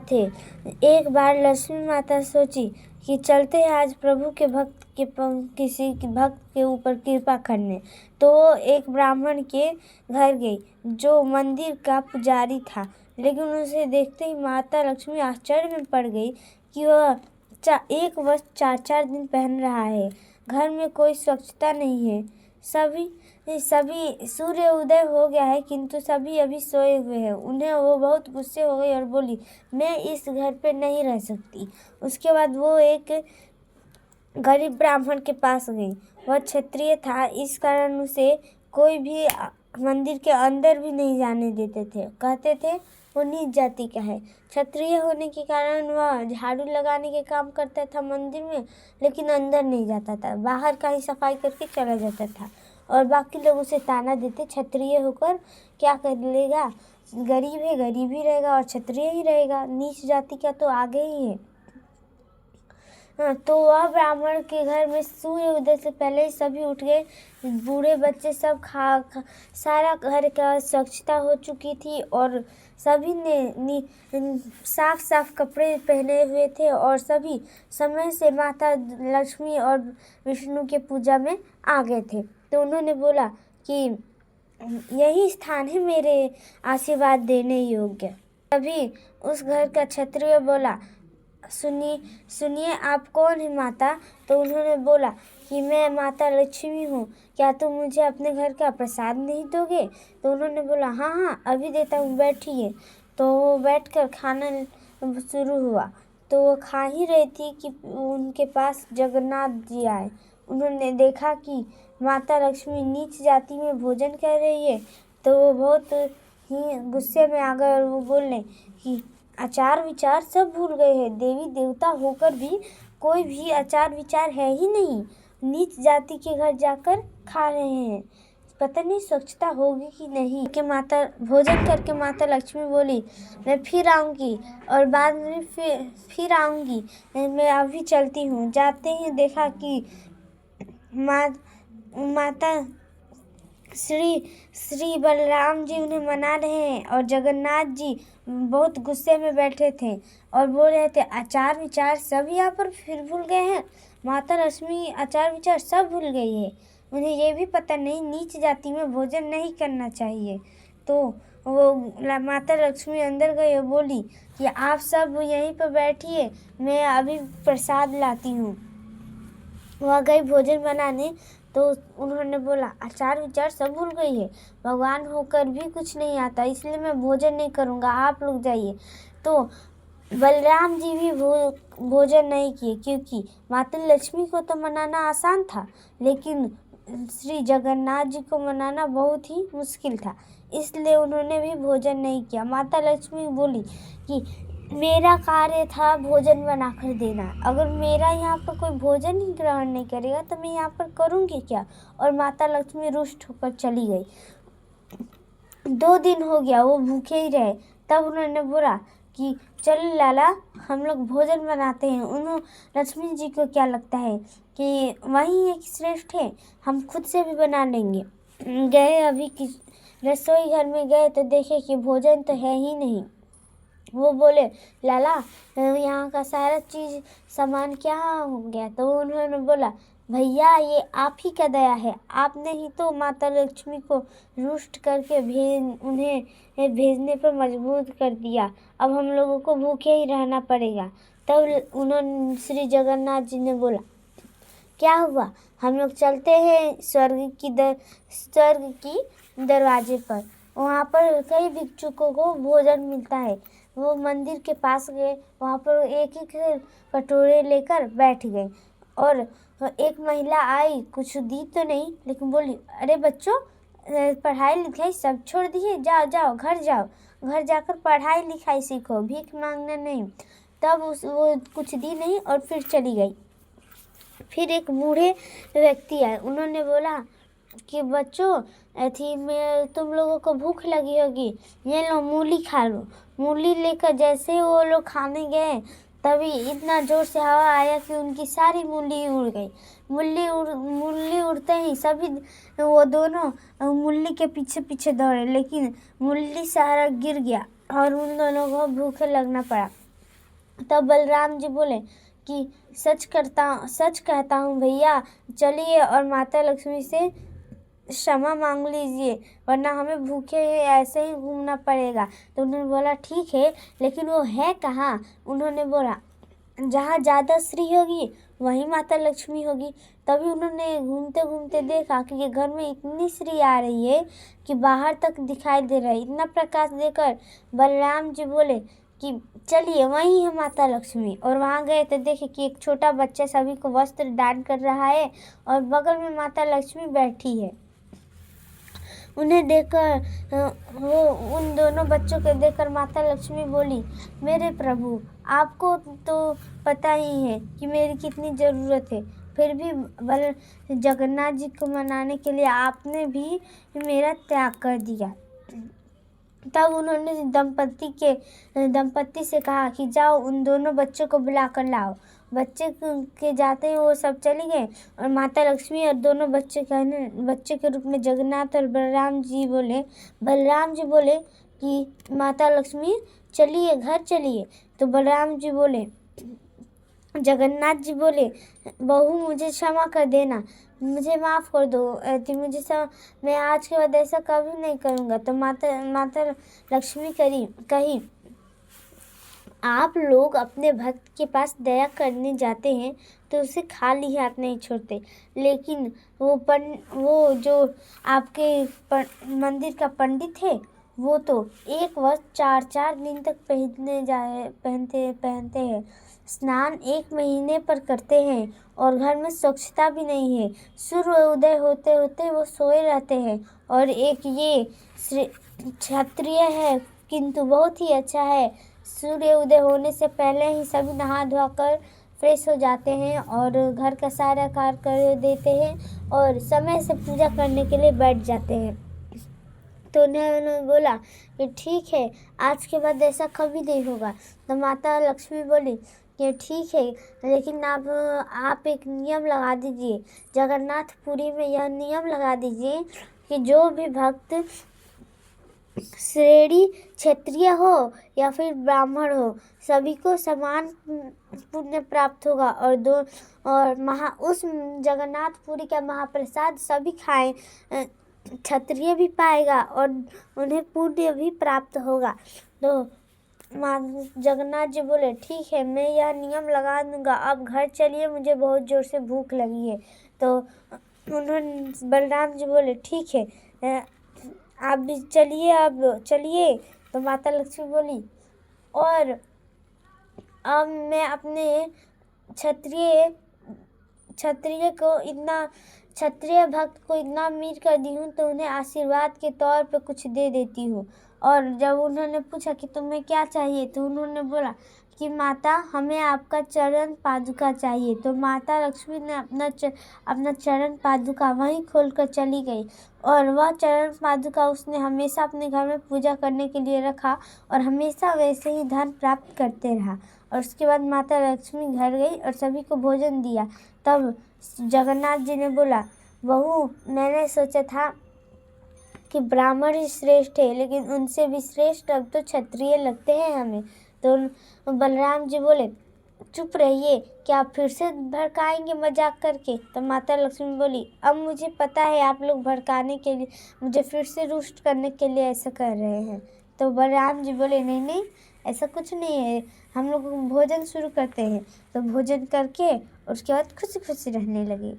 थे। एक बार लक्ष्मी माता सोची कि चलते हैं आज प्रभु के किसी के भक्त के ऊपर कृपा करने। तो एक ब्राह्मण के घर गई जो मंदिर का पुजारी था, लेकिन उसे देखते ही माता लक्ष्मी आश्चर्य में पड़ गई कि वह एक वस्त्र 4-4 दिन पहन रहा है। घर में कोई स्वच्छता नहीं है। सभी सूर्य उदय हो गया है, किंतु सभी अभी सोए हुए हैं। वो बहुत गुस्से हो गई और बोली, मैं इस घर पे नहीं रह सकती। उसके बाद वो एक गरीब ब्राह्मण के पास गई। वह क्षत्रिय था, इस कारण उसे कोई भी मंदिर के अंदर भी नहीं जाने देते थे। कहते थे वो नीच जाति का है। क्षत्रिय होने के कारण वह झाड़ू लगाने के काम करता था मंदिर में, लेकिन अंदर नहीं जाता था। बाहर का ही सफाई करके चला जाता था और बाकी लोग उसे ताना देते, क्षत्रिय होकर क्या कर लेगा, गरीब है, गरीब ही रहेगा और क्षत्रिय ही रहेगा, नीच जाति का तो आगे ही है। तो वह ब्राह्मण के घर में सूर्य उदय से पहले ही सभी उठ गए। बूढ़े बच्चे सब सारा घर का स्वच्छता हो चुकी थी और सभी ने साफ कपड़े पहने हुए थे और सभी समय से माता लक्ष्मी और विष्णु के पूजा में आ गए थे। तो उन्होंने बोला कि यही स्थान है मेरे आशीर्वाद देने योग्य। तभी उस घर का क्षत्रिय बोला, सुनिए आप कौन है माता? तो उन्होंने बोला कि मैं माता लक्ष्मी हूँ, क्या तुम मुझे अपने घर का प्रसाद नहीं दोगे? तो उन्होंने बोला, हाँ अभी देता हूँ, बैठिए। तो वो बैठकर खाना शुरू हुआ। तो वो खा ही रही थी कि उनके पास जगन्नाथ जी आए। उन्होंने देखा कि माता लक्ष्मी नीच जाति में भोजन कर रही है, तो वो बहुत ही गुस्से में आ गए और वो बोले कि आचार विचार सब भूल गए हैं। देवी देवता होकर भी कोई भी आचार विचार है ही नहीं। नीच जाति के घर जाकर खा रहे हैं। पता नहीं स्वच्छता होगी कि नहीं। भोजन करके माता लक्ष्मी बोली, मैं फिर आऊँगी और बाद में फिर आऊँगी, मैं अभी चलती हूँ। जाते ही देखा कि माता श्री बलराम जी उन्हें मना रहे हैं और जगन्नाथ जी बहुत गुस्से में बैठे थे और बोल रहे थे, आचार विचार सब यहाँ पर फिर भूल गए हैं। माता लक्ष्मी आचार विचार सब भूल गई है। उन्हें ये भी पता नहीं नीच जाति में भोजन नहीं करना चाहिए। तो वो माता लक्ष्मी अंदर गई और बोली कि आप सब यहीं पर बैठिए, मैं अभी प्रसाद लाती हूँ। वह गई भोजन बनाने। तो उन्होंने बोला, आचार विचार सब भूल गई है, भगवान होकर भी कुछ नहीं आता, इसलिए मैं भोजन नहीं करूँगा, आप लोग जाइए। तो बलराम जी भी भोजन नहीं किए, क्योंकि माता लक्ष्मी को तो मनाना आसान था, लेकिन श्री जगन्नाथ जी को मनाना बहुत ही मुश्किल था, इसलिए उन्होंने भी भोजन नहीं किया। माता लक्ष्मी बोली कि मेरा कार्य था भोजन बनाकर देना, अगर मेरा यहाँ पर कोई भोजन ही ग्रहण नहीं करेगा तो मैं यहाँ पर करूँगी क्या? और माता लक्ष्मी रुष्ट होकर चली गई। 2 दिन हो गया वो भूखे ही रहे। तब उन्होंने बोला कि चल लाला, हम लोग भोजन बनाते हैं। उन्होंने लक्ष्मी जी को क्या लगता है कि वही एक श्रेष्ठ है, हम खुद से भी बना लेंगे। गए अभी रसोई घर में गए तो देखे कि भोजन तो है ही नहीं। वो बोले, लाला यहाँ का सारा चीज़ सामान क्या हो गया? तो उन्होंने बोला, भैया ये आप ही का दया है, आपने ही तो माता लक्ष्मी को रुष्ट करके उन्हें भेजने पर मजबूर कर दिया, अब हम लोगों को भूखे ही रहना पड़ेगा। तब उन्होंने श्री जगन्नाथ जी ने बोला, क्या हुआ, हम लोग चलते हैं स्वर्ग की दरवाजे पर, वहाँ पर कई भिक्षुकों को भोजन मिलता है। वो मंदिर के पास गए, वहाँ पर एक कटोरे लेकर बैठ गए और एक महिला आई, कुछ दी तो नहीं, लेकिन बोली, अरे बच्चों, पढ़ाई लिखाई सब छोड़ दिए, जाओ घर जाकर पढ़ाई लिखाई सीखो, भीख मांगना नहीं। तब वो कुछ दी नहीं और फिर चली गई। फिर एक बूढ़े व्यक्ति आए, उन्होंने बोला कि बच्चों, में तुम लोगों को भूख लगी होगी, ये लो मूली खा लो। मूली लेकर जैसे ही वो लोग खाने गए, तभी इतना जोर से हवा आया कि उनकी सारी मूली उड़ गई। मूली उड़ते ही सभी वो दोनों मूली के पीछे दौड़े, लेकिन मूली सारा गिर गया और उन दोनों को भूखे लगना पड़ा। तब बलराम जी बोले कि सच कहता हूँ भैया, चलिए और माता लक्ष्मी से क्षमा मांग लीजिए, वरना हमें भूखे ऐसे ही घूमना पड़ेगा। तो उन्होंने बोला ठीक है, लेकिन वो है कहाँ? उन्होंने बोला जहाँ ज़्यादा श्री होगी वहीं माता लक्ष्मी होगी। तभी उन्होंने घूमते घूमते देखा कि ये घर में इतनी श्री आ रही है कि बाहर तक दिखाई दे रहा है। इतना प्रकाश देकर बलराम जी बोले कि चलिए वहीं है माता लक्ष्मी। और वहाँ गए तो देखे कि एक छोटा बच्चा सभी को वस्त्र दान कर रहा है और बगल में माता लक्ष्मी बैठी है। उन्हें देखकर वो उन दोनों बच्चों को देखकर माता लक्ष्मी बोली, मेरे प्रभु, आपको तो पता ही है कि मेरी कितनी ज़रूरत है, फिर भी जगन्नाथ जी को मनाने के लिए आपने भी मेरा त्याग कर दिया। तब उन्होंने दंपत्ति से कहा कि जाओ उन दोनों बच्चों को बुला कर लाओ। बच्चे के जाते ही वो सब चले गए और माता लक्ष्मी और दोनों बच्चे के रूप में जगन्नाथ और बलराम जी बोले कि माता लक्ष्मी चलिए घर चलिए। तो बलराम जी बोले, जगन्नाथ जी बोले, बहू मुझे क्षमा कर देना, मुझे माफ़ कर दो, मैं आज के बाद ऐसा कभी नहीं करूँगा। तो माता लक्ष्मी कही, आप लोग अपने भक्त के पास दया करने जाते हैं तो उसे खाली हाथ नहीं छोड़ते, लेकिन वो जो आपके मंदिर का पंडित है वो तो एक वस्त्र 4 दिन तक पहनते हैं, स्नान 1 महीने पर करते हैं और घर में स्वच्छता भी नहीं है। सूर्य उदय होते होते वो सोए रहते हैं। और एक ये क्षत्रिय है किंतु बहुत ही अच्छा है, सूर्य उदय होने से पहले ही सभी नहा धोआ कर फ्रेश हो जाते हैं और घर का सारा कार्य कर देते हैं और समय से पूजा करने के लिए बैठ जाते हैं। तो उन्होंने बोला कि ठीक है, आज के बाद ऐसा कभी नहीं होगा। तो माता लक्ष्मी बोली कि ठीक है, लेकिन आप एक नियम लगा दीजिए, जगन्नाथपुरी में यह नियम लगा दीजिए कि जो भी भक्त श्रेणी क्षत्रिय हो या फिर ब्राह्मण हो, सभी को समान पुण्य प्राप्त होगा और उस जगन्नाथपुरी का महाप्रसाद सभी खाएं, क्षत्रिय भी पाएगा और उन्हें पुण्य भी प्राप्त होगा। तो जगन्नाथ जी बोले ठीक है, मैं यह नियम लगा दूंगा, अब घर चलिए, मुझे बहुत ज़ोर से भूख लगी है। तो बलराम जी बोले ठीक है, आप भी चलिए, अब चलिए। तो माता लक्ष्मी बोली, और अब मैं अपने क्षत्रिय भक्त को इतना अमीर कर दी हूँ तो उन्हें आशीर्वाद के तौर पे कुछ दे देती हूँ। और जब उन्होंने पूछा कि तुम्हें क्या चाहिए, तो उन्होंने बोला कि माता, हमें आपका चरण पादुका चाहिए। तो माता लक्ष्मी ने अपना चरण पादुका वहीं खोल कर चली गई और वह चरण पादुका उसने हमेशा अपने घर में पूजा करने के लिए रखा और हमेशा वैसे ही धन प्राप्त करते रहा। और उसके बाद माता लक्ष्मी घर गई और सभी को भोजन दिया। तब जगन्नाथ जी ने बोला, बहू, मैंने सोचा था कि ब्राह्मण ही श्रेष्ठ है, लेकिन उनसे भी श्रेष्ठ अब तो क्षत्रिय लगते हैं हमें। तो बलराम जी बोले, चुप रहिए, क्या आप फिर से भड़काएंगे मजाक करके? तो माता लक्ष्मी बोली, अब मुझे पता है आप लोग भड़काने के लिए, मुझे फिर से रुष्ट करने के लिए ऐसा कर रहे हैं। तो बलराम जी बोले, नहीं, ऐसा कुछ नहीं है, हम लोग भोजन शुरू करते हैं। तो भोजन करके उसके बाद खुशी खुशी रहने लगे।